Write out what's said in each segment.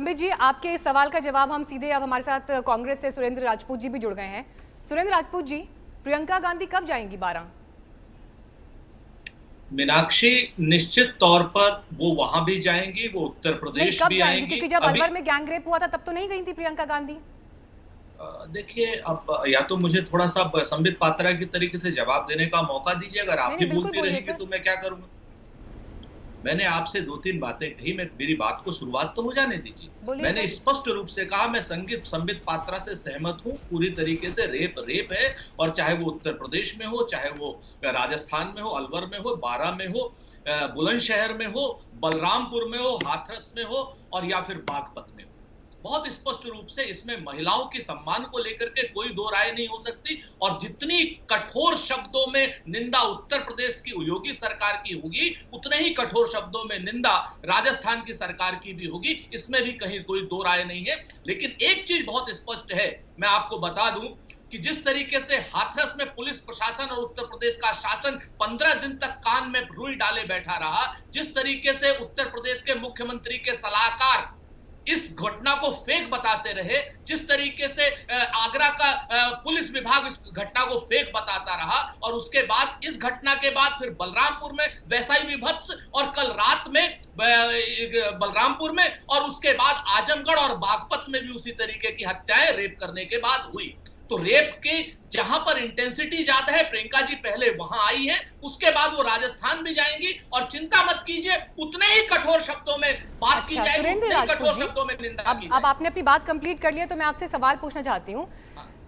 संबित जी, आपके इस सवाल का जवाब हम सीधे अब हमारे साथ कांग्रेस से सुरेंद्र राजपूत जी भी जुड़ गए हैं। सुरेंद्र राजपूत जी, प्रियंका गांधी कब जाएंगी 12? मीनाक्षी, निश्चित तौर पर वो वहां भी जाएंगी, वो उत्तर नहीं, प्रदेश कब भी जाएंगी? आएंगी। क्योंकि जब अभी अलवर में गैंग रेप हुआ था तब तो नहीं गई थी प्रियंका गांधी। देखिए, अब या तो मुझे थोड़ा सा संबित पात्रा की तरीके से जवाब देने का मौका दीजिए। अगर आप नहीं ही नहीं, बिल्कुल बोलती बोलिए रहेंगी सर। तो मैं क्या करूंगा। मैंने आपसे 2-3 बातें कही, मैं मेरी बात को शुरुआत तो हो जाने दीजिए। बोलिए मैंने सर। स्पष्ट रूप से कहा, मैं संबित पात्रा से सहमत हूं पूरी तरीके से। रेप रेप है, और चाहे वो उत्तर प्रदेश में हो, चाहे वो राजस्थान में हो, अलवर में हो, बारां में हो, बुलंदशहर में हो, बलरामपुर में हो, हाथरस में हो, और या फिर बागपत में हो। बहुत स्पष्ट रूप से इसमें महिलाओं के सम्मान को लेकर के कोई दो राय नहीं हो सकती। और जितनी कठोर शब्दों में निंदा उत्तर प्रदेश की योगी सरकार की होगी, उतने ही कठोर शब्दों में निंदा राजस्थान की सरकार की भी होगी। इसमें भी कहीं कोई दो राय नहीं है। लेकिन एक चीज बहुत स्पष्ट है, मैं आपको बता दूं कि जिस तरीके से हाथरस में पुलिस प्रशासन और उत्तर प्रदेश का शासन 15 दिन तक कान में रुई डाले बैठा रहा, जिस तरीके से उत्तर प्रदेश के मुख्यमंत्री के सलाहकार इस घटना को फेक बताते रहे, जिस तरीके से आगरा का पुलिस विभाग इस घटना को फेक बताता रहा, और उसके बाद इस घटना के बाद फिर बलरामपुर में वैसा ही विभत्स, और कल रात में बलरामपुर में, और उसके बाद आजमगढ़ और बागपत में भी उसी तरीके की हत्याएं रेप करने के बाद हुई। तो रेप की जहां पर इंटेंसिटी ज्यादा है, प्रियंका जी पहले वहां आई है, उसके बाद वो राजस्थान भी जाएंगी, और चिंता मत कीजिए, उतने ही कठोर शब्दों में बात की जाएगी, सुरेंद्र उतने ही राजपूत कठोर जी, शब्दों में निंदा की जाएगी। अब आपने अपनी बात कंप्लीट कर लिया तो मैं आपसे सवाल पूछना चाहती हूँ।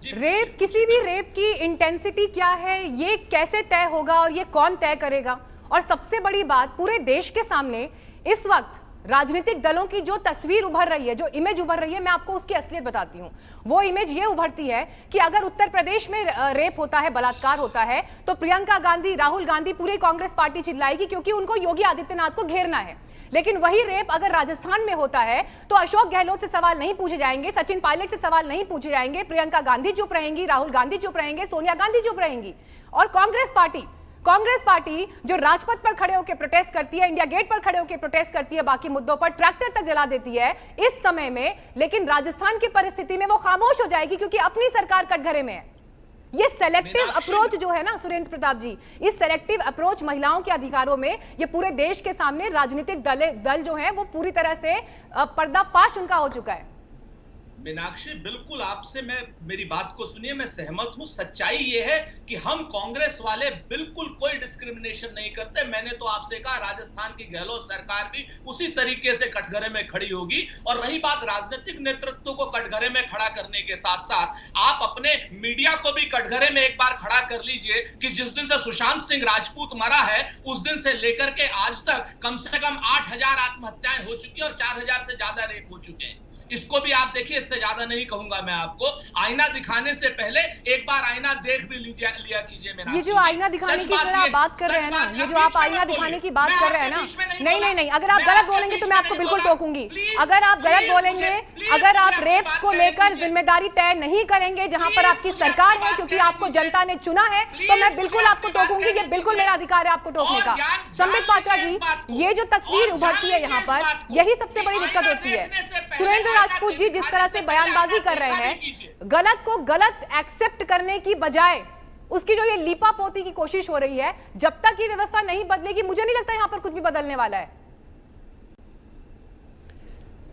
रेप, जी, किसी भी रेप की इंटेंसिटी क्या है, ये कैसे तय होगा और ये कौन तय करेगा? और सबसे बड़ी बात, पूरे देश के सामने इस वक्त राजनीतिक दलों की जो तस्वीर उभर रही है, जो इमेज उभर रही है, मैं आपको उसकी असलियत बताती हूं। वो इमेज ये उभरती है कि अगर उत्तर प्रदेश में रेप होता है, बलात्कार होता है, तो प्रियंका गांधी, राहुल गांधी, पूरी कांग्रेस पार्टी चिल्लाएगी क्योंकि उनको योगी आदित्यनाथ को घेरना है। लेकिन वही रेप अगर राजस्थान में होता है तो अशोक गहलोत से सवाल नहीं पूछे जाएंगे, सचिन पायलट से सवाल नहीं पूछे जाएंगे, प्रियंका गांधी चुप रहेंगी, राहुल गांधी चुप रहेंगे, सोनिया गांधी चुप रहेंगी। और कांग्रेस पार्टी जो राजपथ पर खड़े होकर प्रोटेस्ट करती है, इंडिया गेट पर खड़े होकर प्रोटेस्ट करती है, बाकी मुद्दों पर ट्रैक्टर तक जला देती है इस समय में, लेकिन राजस्थान की परिस्थिति में वो खामोश हो जाएगी क्योंकि अपनी सरकार कटघरे में है। ये सेलेक्टिव अप्रोच जो है ना सुरेंद्र प्रताप जी, इस सेलेक्टिव अप्रोच महिलाओं के अधिकारों में, ये पूरे देश के सामने राजनीतिक दल जो है वो पूरी तरह से पर्दाफाश उनका हो चुका है। मीनाक्षी, बिल्कुल आपसे मेरी बात को सुनिए, मैं सहमत हूं। सच्चाई ये है कि हम कांग्रेस वाले बिल्कुल कोई डिस्क्रिमिनेशन नहीं करते। मैंने तो आपसे कहा, राजस्थान की गहलोत सरकार भी उसी तरीके से कटघरे में खड़ी होगी। और रही बात राजनीतिक नेतृत्व को कटघरे में खड़ा करने के साथ साथ, आप अपने मीडिया को भी कटघरे में एक बार खड़ा कर लीजिए कि जिस दिन से सुशांत सिंह राजपूत मरा है, उस दिन से लेकर के आज तक कम से कम 8000 आत्महत्याएं हो चुकी है और 4000 से ज्यादा रेप हो चुके हैं। इसको भी आप देखिए, इससे ज्यादा नहीं कहूंगा मैं आपको। आईना दिखाने से पहले एक बार आईना देख भी लिया कीजिए। मेरा ये जो आईना दिखाने की आप बात कर रहे हैं ना, ये जो आप आईना दिखाने की बात कर रहे हैं ना, नहीं, अगर आप गलत बोलेंगे तो मैं आपको बिल्कुल टोकूंगी। अगर आप गलत बोलेंगे, अगर आप रेप को लेकर जिम्मेदारी तय नहीं करेंगे जहां पर आपकी सरकार है, क्योंकि आपको जनता ने चुना है, तो मैं बिल्कुल आपको टोकूंगी। ये बिल्कुल मेरा अधिकार है आपको टोकने का। संबित पात्रा जी, ये जो तस्वीर उभरती है यहाँ पर, यही सबसे बड़ी दिक्कत होती है। सुरेंद्र राजपूत जी जिस तरह से बयानबाजी कर रहे हैं, गलत को गलत एक्सेप्ट करने की बजाय उसकी जो ये लीपापोती की कोशिश हो रही है, जब तक ये व्यवस्था नहीं बदलेगी, मुझे नहीं लगता यहां पर कुछ भी बदलने वाला है।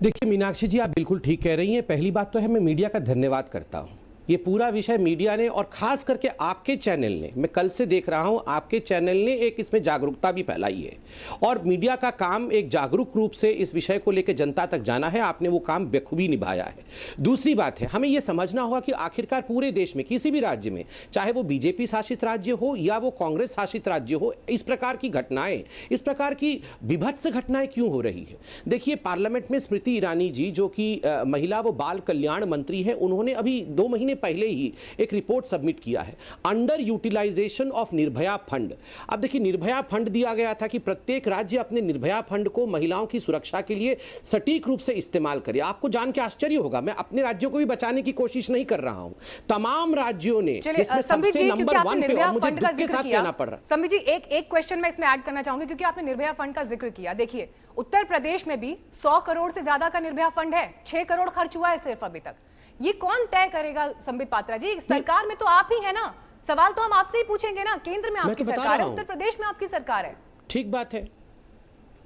देखिए मीनाक्षी जी, आप बिल्कुल ठीक कह रही हैं। पहली बात तो है, मैं मीडिया का धन्यवाद करता हूं। ये पूरा विषय मीडिया ने, और खास करके आपके चैनल ने, मैं कल से देख रहा हूं, आपके चैनल ने एक इसमें जागरूकता भी फैलाई है। और मीडिया का काम एक जागरूक रूप से इस विषय को लेकर जनता तक जाना है। आपने वो काम बखूबी निभाया है। दूसरी बात है, हमें ये समझना होगा कि आखिरकार पूरे देश में किसी भी राज्य में, चाहे वो बीजेपी शासित राज्य हो या वो कांग्रेस शासित राज्य हो, इस प्रकार की घटनाएं, इस प्रकार की विभत्स घटनाएं क्यों हो रही है? देखिए, पार्लियामेंट में स्मृति ईरानी जी, जो कि महिला व बाल कल्याण मंत्री हैं, उन्होंने अभी 2 महीने पहले ही एक रिपोर्ट सबमिट किया है, under utilization of Nirbhaya fund. अब देखिए, निर्भया फंड दिया गया था कि प्रत्येक राज्य अपने निर्भया फंड को महिलाओं की सुरक्षा के लिए सटीक रूप से इस्तेमाल करे। आपको जान के आश्चर्य होगा, मैं अपने राज्यों को भी बचाने की कोशिश नहीं कर रहा हूं, तमाम राज्यों ने, जिसमें सबसे नंबर 1 पे, और मुझे दुख के साथ कहना पड़ रहा है। संबित जी, एक क्वेश्चन मैं इसमें ऐड करना चाहूंगी, क्योंकि आपने निर्भया फंड का जिक्र किया। देखिए, उत्तर प्रदेश में भी 100 करोड़ से ज्यादा का निर्भया फंड है, 6 करोड़ खर्च हुआ है सिर्फ अभी तक। ये कौन तय करेगा संबित पात्रा जी? सरकार में तो आप ही है ना, सवाल तो हम आपसे ही पूछेंगे ना। केंद्र में आपकी सरकार है, उत्तर प्रदेश में आपकी सरकार है। ठीक बात है,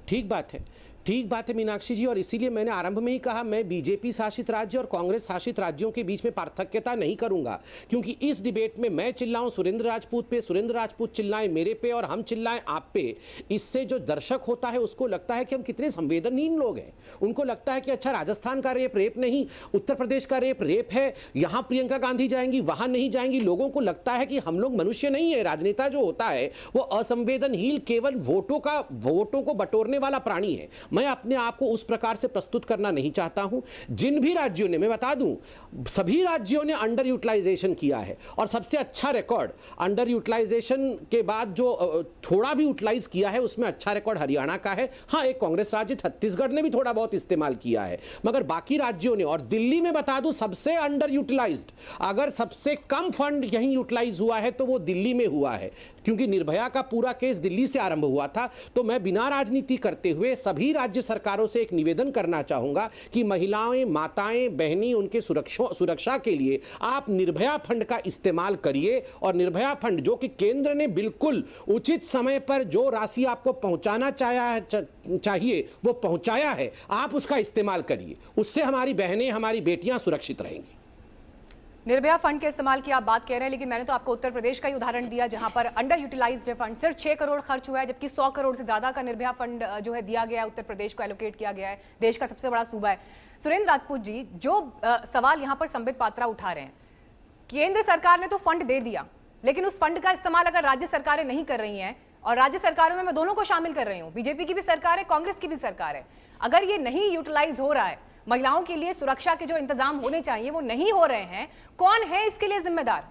ठीक बात है, ठीक बात है मीनाक्षी जी। और इसीलिए मैंने आरंभ में ही कहा, मैं बीजेपी शासित राज्य और कांग्रेस शासित राज्यों के बीच में पार्थक्यता नहीं करूंगा, क्योंकि इस डिबेट में मैं चिल्लाऊं सुरेंद्र राजपूत पे, सुरेंद्र राजपूत चिल्लाएं मेरे पे और हम चिल्लाएं आप पे, इससे जो दर्शक होता है उसको लगता है कि हम कितने संवेदनहीन लोग हैं। उनको लगता है कि अच्छा, राजस्थान का रेप नहीं, उत्तर प्रदेश का रेप है, यहां प्रियंका गांधी जाएंगी, वहां नहीं जाएंगी। लोगों को लगता है कि हम लोग मनुष्य नहीं है। राजनेता जो होता है वो असंवेदनहीन, केवल वोटों को बटोरने वाला प्राणी है। मैं अपने आप को उस प्रकार से प्रस्तुत करना नहीं चाहता हूं। जिन भी राज्यों ने, मैं बता दूं, सभी राज्यों ने अंडर यूटिलाइजेशन किया है और सबसे अच्छा रिकॉर्ड अंडर यूटिलाइजेशन के बाद जो थोड़ा भी यूटिलाइज किया है उसमें अच्छा रिकॉर्ड हरियाणा का है। हां, एक कांग्रेस राज्य छत्तीसगढ़ ने भी थोड़ा बहुत इस्तेमाल किया है, मगर बाकी राज्यों ने, और दिल्ली में बता दूं सबसे अंडर यूटिलाइज्ड, अगर सबसे कम फंड यहीं यूटिलाइज हुआ है तो वो दिल्ली में हुआ है, क्योंकि निर्भया का पूरा केस दिल्ली से आरंभ हुआ था। तो मैं बिना राजनीति करते हुए सभी राज्य सरकारों से एक निवेदन करना चाहूंगा कि महिलाएं, माताएं, बहनी, उनके सुरक्षा के लिए आप निर्भया फंड का इस्तेमाल करिए। और निर्भया फंड जो कि केंद्र ने बिल्कुल उचित समय पर जो राशि आपको पहुंचाना चाहिए वो पहुंचाया है, आप उसका इस्तेमाल करिए। उससे हमारी बहनें, हमारी बेटियां सुरक्षित रहेंगी। निर्भया फंड के इस्तेमाल की आप बात कह रहे हैं, लेकिन मैंने तो आपको उत्तर प्रदेश का ही उदाहरण दिया जहां पर अंडर यूटिलाइज्ड फंड सिर्फ 6 करोड़ खर्च हुआ है, जबकि 100 करोड़ से ज्यादा का निर्भया फंड जो है दिया गया है, उत्तर प्रदेश को एलोकेट किया गया है, देश का सबसे बड़ा सूबा है। सुरेंद्र राजपूत जी, जो सवाल यहां पर संबित पात्रा उठा रहे हैं, केंद्र सरकार ने तो फंड दे दिया, लेकिन उस फंड का इस्तेमाल अगर राज्य सरकारें नहीं कर रही हैं, और राज्य सरकारों में मैं दोनों को शामिल कर रही हूं, बीजेपी की भी सरकार है, कांग्रेस की भी सरकार है, अगर ये नहीं यूटिलाइज हो रहा है, महिलाओं के लिए सुरक्षा के जो इंतजाम होने चाहिए वो नहीं हो रहे हैं, कौन है इसके लिए जिम्मेदार?